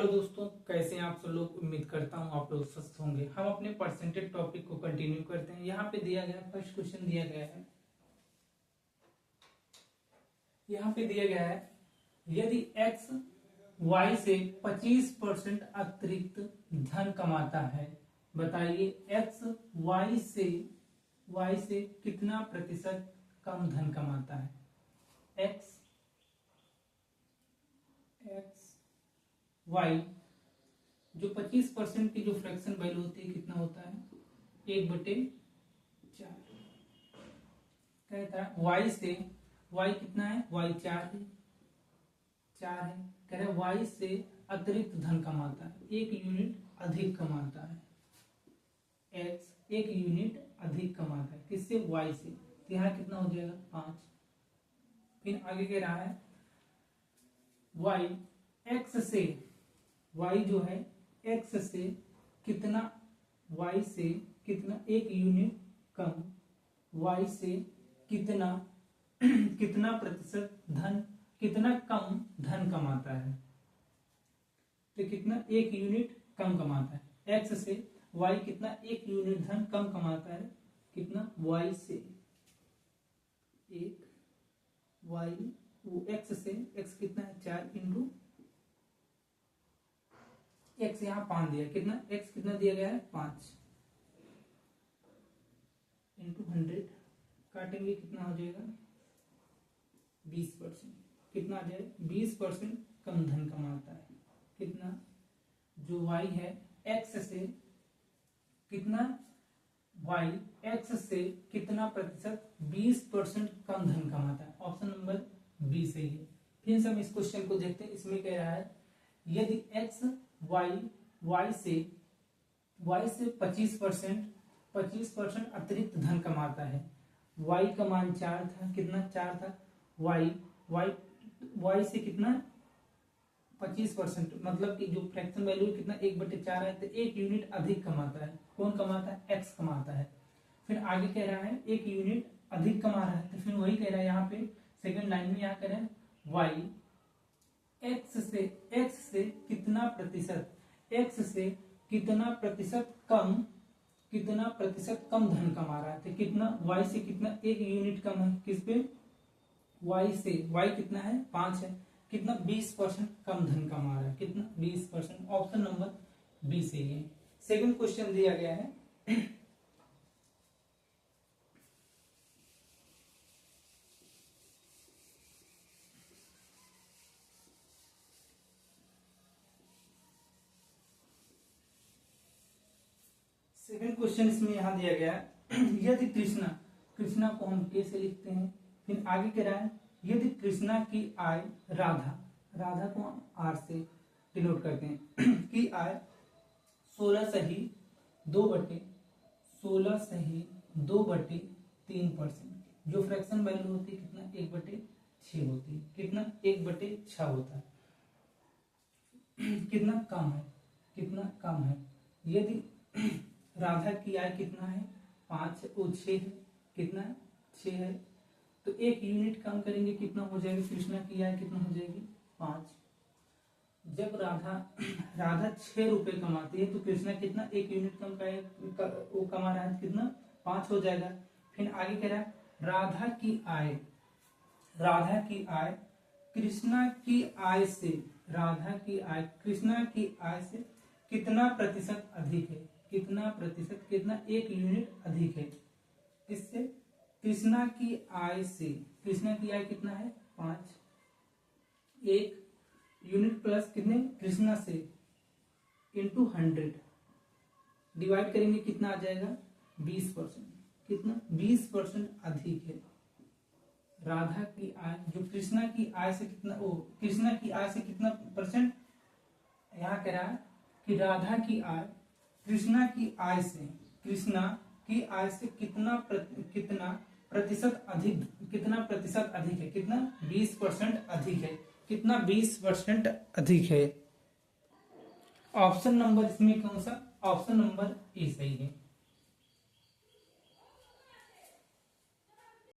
Hello दोस्तों, कैसे हैं आप सब लोग। उम्मीद करता हूं आप लोग स्वस्थ होंगे। हम अपने परसेंटेज टॉपिक को कंटिन्यू करते हैं। यहाँ पे दिया गया फर्स्ट क्वेश्चन दिया गया है। यहाँ पे दिया गया है, यदि x y से 25% अतिरिक्त धन कमाता है, बताइए x y से कितना प्रतिशत कम धन कमाता है। x y जो 25% की जो फ्रैक्शन वैल्यू होती है कितना होता है, 1/4। कहता है y से, y कितना है, y 4 है, कह रहे y से अतिरिक्त धन कमाता है, 1 यूनिट अधिक कमाता है। x 1 यूनिट अधिक कमाता है किससे, y से। तो यहाँ कितना हो जाएगा, 5। फिर आगे कह रहा है y x से, y जो है x से कितना, y से कितना 1 यूनिट कम, y से कितना कितना प्रतिशत धन, कितना कम धन कमाता है। तो कितना 1 यूनिट कम कमाता है। x से y कितना 1 यूनिट धन कम कमाता है, कितना, y से 1, y वो x से, x कितना है 4 इंटू x यहाँ 5 दिया, कितना x कितना दिया गया है 5 इंटू 100, काटेंगे कितना हो जाएगा 20%। कितना आ जाएगा 20% कम धन कमाता है। कितना, जो y है x से कितना, y x से कितना प्रतिशत 20% कम धन कमाता है। ऑप्शन नंबर बी सही है। फिर से हम इस क्वेश्चन को देखते हैं। इसमें कह रहा है, यदि x y से 25% अतिरिक्त धन कमाता है। y का मान 4 था, कितना 4 था, y से कितना 25%, मतलब कि जो फ्रैक्शन वैल्यू कितना 1/4 है, तो 1 यूनिट अधिक कमाता है। कौन कमाता है, x कमाता है। फिर आगे कह रहा है 1 यूनिट अधिक कमा रहा है, तो फिर वही कह रहा है यहाँ पे सेकंड लाइन में, यहाँ कह रहे हैं y x से कितना प्रतिशत, x से कितना प्रतिशत कम धन कमा रहा है। तो कितना, y से कितना 1 यूनिट कम है, किस पे, y से, y कितना है 5 है, कितना 20% कम धन कमा रहा है, कितना 20%। ऑप्शन नंबर बी सही है। सेकंड क्वेश्चन दिया गया है, सेकंड क्वेश्चन इसमें यहां दिया गया है, यदि कृष्णा को हम के से लिखते हैं। फिर आगे कह रहा है, यदि कृष्णा की आय राधा को हम आर से डिनोट करते हैं, की आय 16 सही 2/3%, जो फ्रैक्शन वैल्यू होती है कितना 1/6 होती है, कितना 1/6 होता है। कितना कम है, यदि राधा की आय कितना है 5 और 6 है, कितना 6 है, तो 1 यूनिट कम करेंगे, कितना हो जाएगा, कृष्णा की आय कितना हो जाएगी 5। जब राधा 6 रुपए कमाती है, तो कृष्णा कितना 1 यूनिट कम वो कमा रहा है, कितना 5 हो जाएगा। फिर आगे कह रहा है, राधा की आय कृष्णा की आय से कितना प्रतिशत अधिक है, कितना 1 यूनिट अधिक है। इससे कृष्णा की आय कितना है 5, 1 यूनिट प्लस कितने, कृष्णा से इंटू 100 डिवाइड करेंगे, कितना आ जाएगा 20%, कितना 20% अधिक है। राधा की आय जो कृष्णा की आय से कितना, कृष्णा की आय से कितना परसेंट, यहाँ कह रहा है कि राधा की आय कृष्णा की आय से कितना प्रतिशत अधिक है, कितना 20% अधिक है, कितना 20% अधिक है। ऑप्शन नंबर इसमें कौन सा, ऑप्शन नंबर ए सही है।